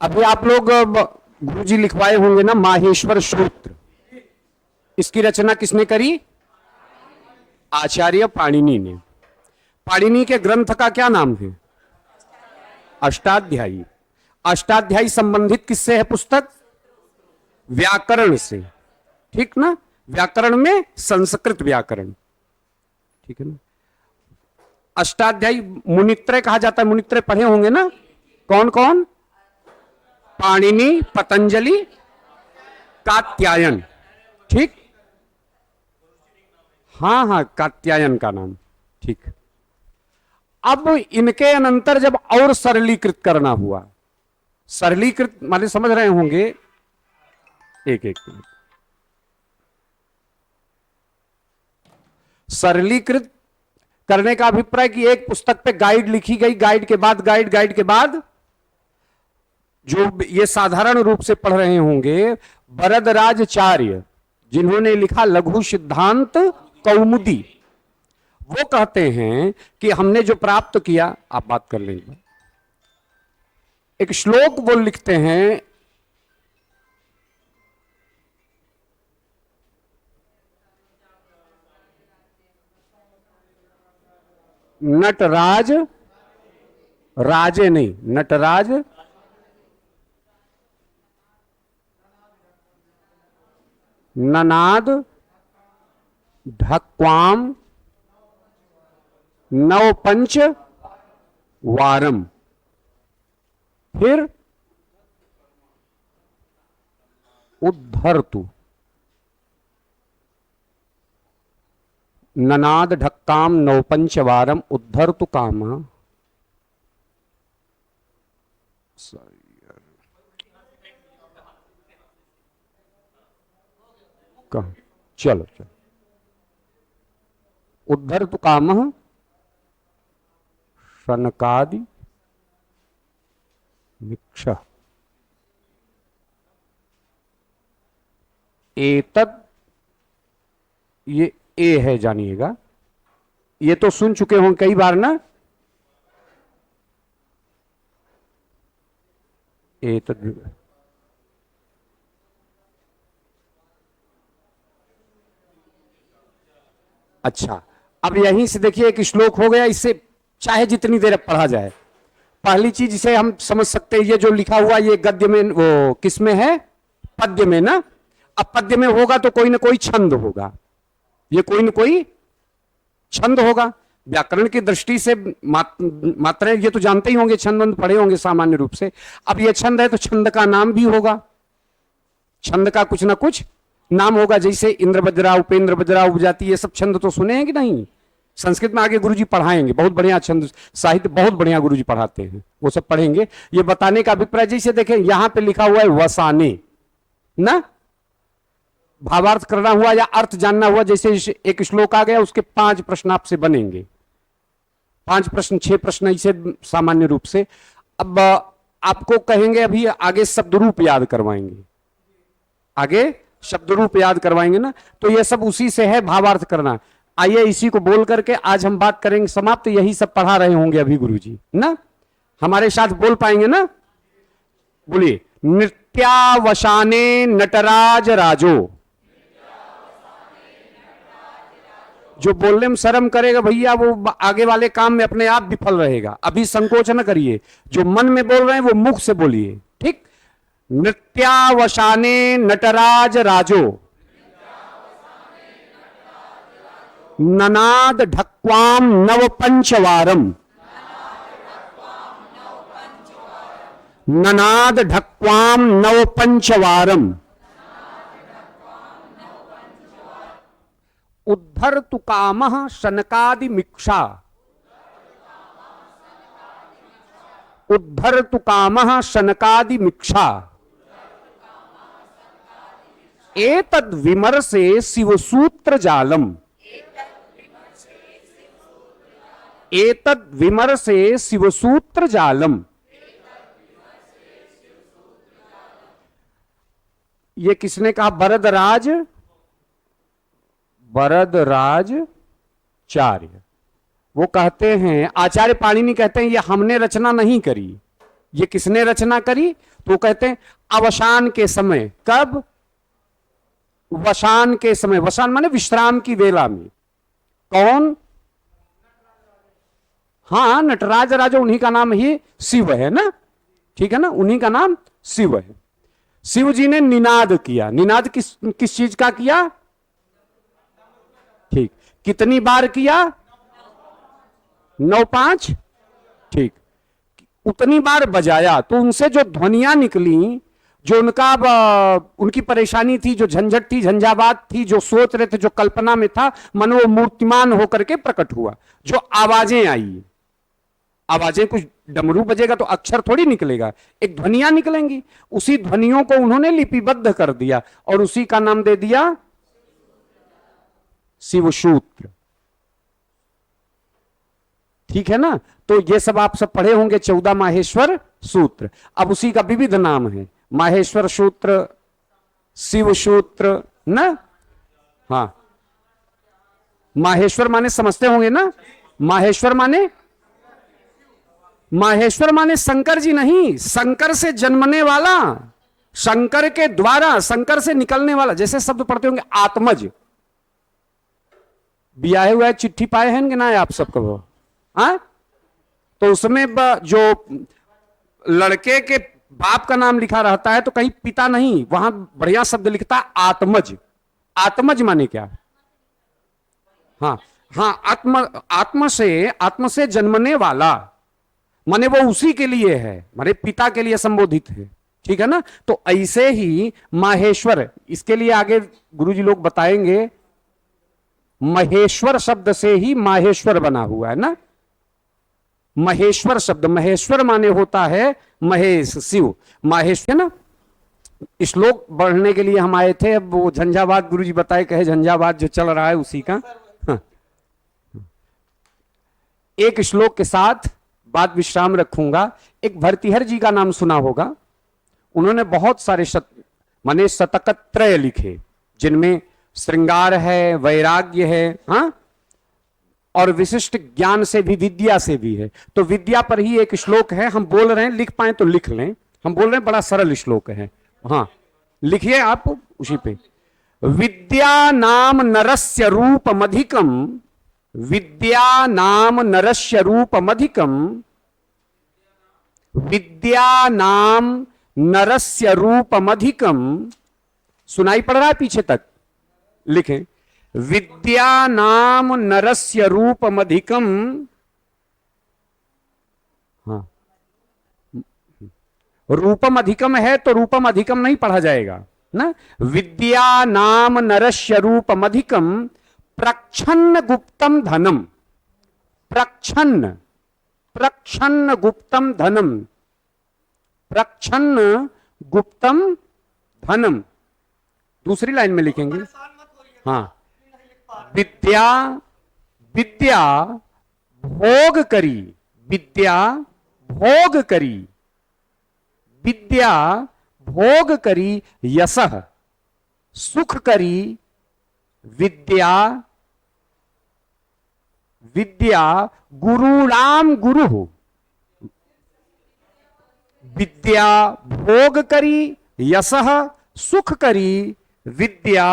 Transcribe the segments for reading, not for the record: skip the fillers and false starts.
अभी आप लोग गुरुजी लिखवाए होंगे ना माहेश्वर सूत्र। इसकी रचना किसने करी? आचार्य पाणिनि ने। पाणिनि के ग्रंथ का क्या नाम है? अष्टाध्यायी। अष्टाध्यायी संबंधित किससे है पुस्तक? व्याकरण से। ठीक ना? व्याकरण में संस्कृत व्याकरण। ठीक है ना? अष्टाध्यायी मुनित्रय कहा जाता है। मुनित्रय पढ़े होंगे ना? कौन कौन? पाणिनि, पतंजलि, कात्यायन। ठीक, हाँ हाँ, कात्यायन का नाम। ठीक। अब इनके अनंतर जब और सरलीकृत करना हुआ, सरलीकृत माने समझ रहे होंगे, एक एक मिनट। सरलीकृत करने का अभिप्राय कि एक पुस्तक पे गाइड लिखी गई, गाइड के बाद गाइड, गाइड के बाद जो ये साधारण रूप से पढ़ रहे होंगे, वरदराजाचार्य जिन्होंने लिखा लघु सिद्धांत कौमुदी, वो कहते हैं कि हमने जो प्राप्त किया, आप बात कर लेंगे, एक श्लोक वो लिखते हैं, नटराज राजे नहीं, नटराज ननाद ढक्वाम नवपंच वारम। फिर उद्धर्तु, ननाद ढक्काम नवपंच वारम उद्धर्तु कामा। कहा? चलो चलो। उद्धर्तु कामः शनकादि मिक्ष एतद, ये ए है जानिएगा, ये तो सुन चुके होंगे कई बार ना। एतद अच्छा, अब यहीं से देखिए एक श्लोक हो गया, इससे चाहे जितनी देर पढ़ा जाए। पहली चीज इसे हम समझ सकते हैं, ये जो लिखा हुआ ये गद्य में, वो किस में है? पद्य में ना। अब पद्य में होगा तो कोई ना कोई छंद होगा, ये कोई ना कोई छंद होगा। व्याकरण की दृष्टि से मात्राएं ये तो जानते ही होंगे, छंद पढ़े होंगे सामान्य रूप से। अब ये छंद है तो छंद का नाम भी होगा, छंद का कुछ ना कुछ नाम होगा। जैसे इंद्र बज्रा, उपेंद्र बज्रा, उपजाति, ये सब छंद तो सुने हैं कि नहीं? संस्कृत में आगे गुरुजी पढ़ाएंगे, बहुत बढ़िया छंद साहित्य बहुत बढ़िया गुरुजी पढ़ाते हैं, वो सब पढ़ेंगे। ये बताने का अभिप्राय, जैसे देखें यहां पे लिखा हुआ है वसाने ना, भावार्थ करना हुआ या अर्थ जानना हुआ। जैसे एक श्लोक आ गया, उसके 5 प्रश्न आपसे बनेंगे, 5 प्रश्न 6 प्रश्न ऐसे सामान्य रूप से। अब आपको कहेंगे अभी आगे शब्द रूप याद करवाएंगे, आगे शब्द रूप याद करवाएंगे ना, तो ये सब उसी से है, भावार्थ करना। आइए इसी को बोल करके आज हम बात करेंगे समाप्त। यही सब पढ़ा रहे होंगे अभी गुरुजी ना, हमारे साथ बोल पाएंगे ना? बोलिए। नृत्यावसाने नटराज राजो। जो बोलने में शर्म करेगा भैया, वो आगे वाले काम में अपने आप विफल रहेगा। अभी संकोच न करिए, जो मन में बोल रहे हैं वो मुख से बोलिए। ठीक। नृत्यावसाने नटराज राजो ननाद ढक्वाम नवपंचवारम। ननाद ढक्वाम नवपंचवारम। उद्धर्तु कामः शनकादि मिक्षा। उद्धर्तु कामः शनकादि मिक्षा। एतद् विमर्शे शिवसूत्र जालम। एतद् विमर्शे शिवसूत्र जालम। ये किसने कहा? वरदराज, वरदराजाचार्य। वो कहते हैं, आचार्य पाणिनि कहते हैं, ये हमने रचना नहीं करी, ये किसने रचना करी? तो कहते हैं अवसान के समय। कब? वसान के समय। वसान माने विश्राम की वेला में। कौन? हाँ, नटराज राजा, उन्हीं का नाम ही शिव है ना, ठीक है ना, उन्हीं का नाम शिव है। शिव जी ने निनाद किया। निनाद किस किस चीज का किया? ठीक। कितनी बार किया? 9-5। ठीक। उतनी बार बजाया तो उनसे जो ध्वनियां निकली, जो उनका उनकी परेशानी थी, जो झंझट थी, झंझावात थी, जो सोच रहे थे, जो कल्पना में था, मन वो मूर्तिमान होकर के प्रकट हुआ। जो आवाजें आई, आवाजें, कुछ डमरू बजेगा तो अक्षर थोड़ी निकलेगा, एक ध्वनियां निकलेंगी। उसी ध्वनियों को उन्होंने लिपिबद्ध कर दिया और उसी का नाम दे दिया शिवसूत्र। ठीक है ना? तो ये सब आप सब पढ़े होंगे, 14 माहेश्वर सूत्र। अब उसी का विविध नाम है, माहेश्वर सूत्र, शिव सूत्र ना। हाँ, माहेश्वर माने समझते होंगे ना, माहेश्वर माने, माहेश्वर माने शंकर जी नहीं, शंकर से जन्मने वाला, शंकर के द्वारा, शंकर से निकलने वाला। जैसे शब्द पढ़ते होंगे आत्मज, ब्याहे हुआ चिट्ठी पाए हैं कि ना आप सबको वो? हाँ, तो उसमें जो लड़के के बाप का नाम लिखा रहता है तो कहीं पिता नहीं, वहां बढ़िया शब्द लिखता है आत्मज। आत्मज माने क्या? हाँ हाँ, आत्म से जन्मने वाला, माने वो उसी के लिए है, माने पिता के लिए संबोधित है। ठीक है ना? तो ऐसे ही माहेश्वर, इसके लिए आगे गुरुजी लोग बताएंगे, महेश्वर शब्द से ही माहेश्वर बना हुआ है ना। महेश्वर शब्द, महेश्वर माने होता है महेश, शिव, माहेश्वर ना। श्लोक बढ़ने के लिए हम आए थे, अब वो झंझावात गुरुजी बताए, कहे झंझावात जो चल रहा है उसी का। हाँ। एक श्लोक के साथ बाद विश्राम रखूंगा। एक भर्तृहरि जी का नाम सुना होगा, उन्होंने बहुत सारे माने शतकत्रय लिखे, जिनमें श्रृंगार है, वैराग्य है, हाँ, और विशिष्ट ज्ञान से भी, विद्या से भी है। तो विद्या पर ही एक श्लोक है, हम बोल रहे हैं, लिख पाए तो लिख लें, हम बोल रहे हैं, बड़ा सरल श्लोक है। हाँ, लिखिए आप उसी पे। विद्या नाम नरस्य रूपमधिकम, विद्या नाम नरस्य रूपमधिकम, विद्या नाम नरस्य रूपमधिकम। सुनाई पड़ रहा है पीछे तक? लिखें, विद्या नाम नरस्य रूपमधिकम। हाँ, रूपम अधिकम है तो रूपम अधिकम नहीं पढ़ा जाएगा ना। विद्या नाम नरस्य रूपमधिकम, प्रच्छन्न गुप्तम धनम, प्रच्छन्न, प्रच्छन्न गुप्तम धनम, प्रच्छन्न गुप्तम धनम। दूसरी लाइन में लिखेंगे, हाँ, विद्या, विद्या भोग करी, विद्या भोग करी, विद्या भोग करी, यशः सुख करी, विद्या, विद्या गुरुणाम गुरु, विद्या भोग करी, यशः सुख करी, विद्या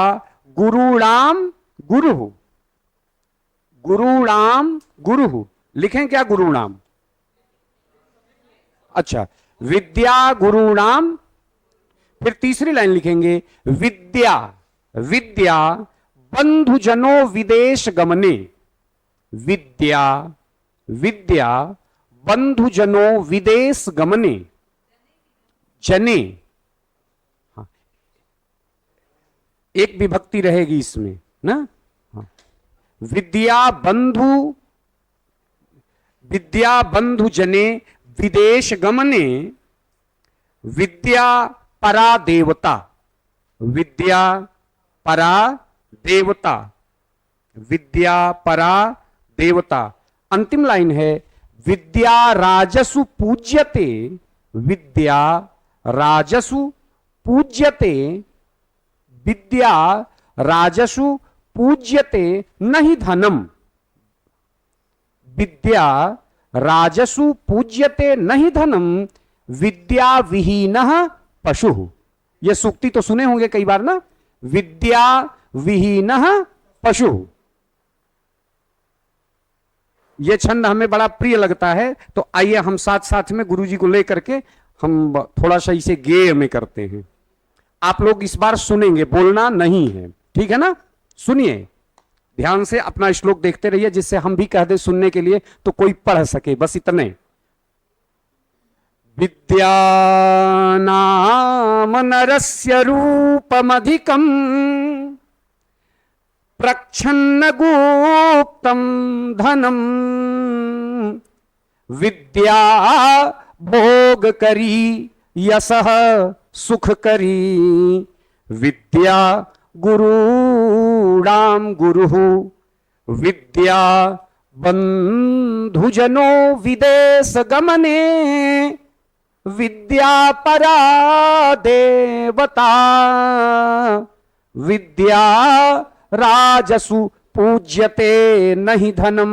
गुरुणाम गुरु, गुरुणाम गुरु। लिखें क्या गुरुणाम? अच्छा, विद्या गुरुणाम। फिर तीसरी लाइन लिखेंगे, विद्या, विद्या बंधुजनो विदेश गमने, विद्या, विद्या बंधुजनो विदेश गमने, जने। हाँ, एक विभक्ति रहेगी इसमें ना। हाँ, विद्या बंधु, विद्या बंधु जने विदेश गमने, विद्या परा देवता, विद्या परा देवता, विद्या परा देवता। अंतिम लाइन है, विद्या राजसु पूज्यते, विद्या राजसु पूज्यते, विद्या राजसु पूज्यते नहीं धनम, विद्या राजसु पूज्यते नहीं धनम, विद्या विहीनः पशुः। ये सूक्ति तो सुने होंगे कई बार ना, विद्या विहीनः पशुः। ये छंद हमें बड़ा प्रिय लगता है, तो आइए हम साथ साथ में गुरुजी को लेकर के हम थोड़ा सा इसे गेय में करते हैं। आप लोग इस बार सुनेंगे, बोलना नहीं है, ठीक है ना? सुनिए ध्यान से, अपना श्लोक देखते रहिए, जिससे हम भी कह दे सुनने के लिए तो कोई पढ़ सके, बस इतने। विद्या नाम नरस्य रूपमधिकम् प्रच्छन्न गुप्तम धनम विद्या भोग करी यशः सुख करी विद्या गुरूणाम गुरुः विद्या बंधुजनो विदेश गमने विद्या परा देवता विद्या राजसु पूज्यते नहीं धनम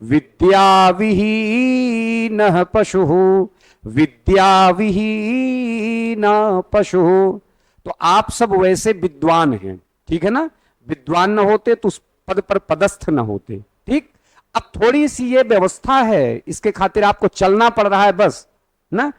विद्या विहीनः पशुः विद्या विहीनः पशुः। तो आप सब वैसे विद्वान हैं, ठीक है ना? विद्वान न होते तो उस पद पर पदस्थ न होते, ठीक? अब थोड़ी सी ये व्यवस्था है, इसके खातिर आपको चलना पड़ रहा है बस ना।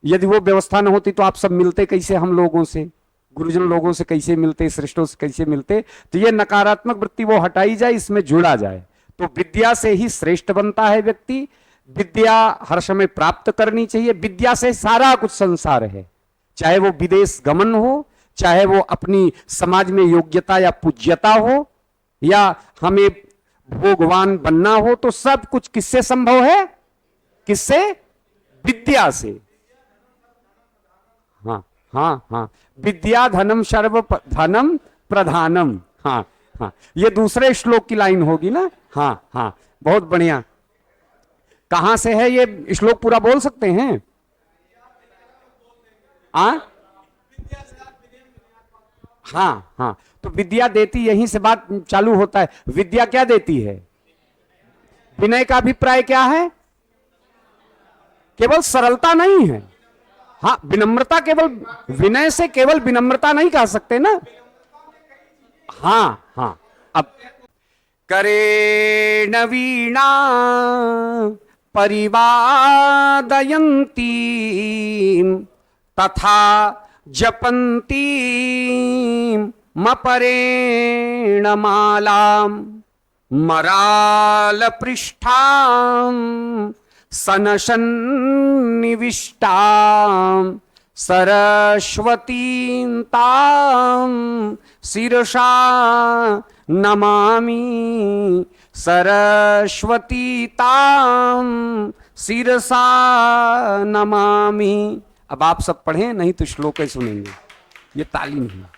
यदि वो व्यवस्था न होती तो आप सब मिलते कैसे हम लोगों से, गुरुजन लोगों से कैसे मिलते, श्रेष्ठों से कैसे मिलते? तो ये नकारात्मक वृत्ति वो हटाई जाए, इसमें जुड़ा जाए, तो विद्या से ही श्रेष्ठ बनता है व्यक्ति। विद्या हर समय प्राप्त करनी चाहिए, विद्या से सारा कुछ संसार है, चाहे वो विदेश गमन हो, चाहे वो अपनी समाज में योग्यता या पूज्यता हो, या हमें भोगवान बनना हो, तो सब कुछ किससे संभव है? किससे? विद्या से। हाँ हाँ हाँ, विद्या धनम सर्व धनम प्रधानम। हाँ हाँ, ये दूसरे श्लोक की लाइन होगी ना। हाँ हाँ, बहुत बढ़िया। कहां से है ये श्लोक? पूरा बोल सकते हैं? हाँ हाँ, तो विद्या देती, यहीं से बात चालू होता है। विद्या क्या देती है? विनय का अभिप्राय क्या है? केवल सरलता नहीं है, हाँ विनम्रता, केवल विनय से केवल विनम्रता नहीं कह सकते ना। हाँ हाँ, अब करेण वीणा परिवादयन्ती तथा जपन्ती मपरेण मालाम मराल पृष्ठाम सनशन्निविष्टाम सरस्वतीं तां शिरसा नमामि सरस्वती तां शिरसा नमामि। अब आप सब पढ़ें, नहीं तो श्लोक सुनेंगे, ये तालीम है।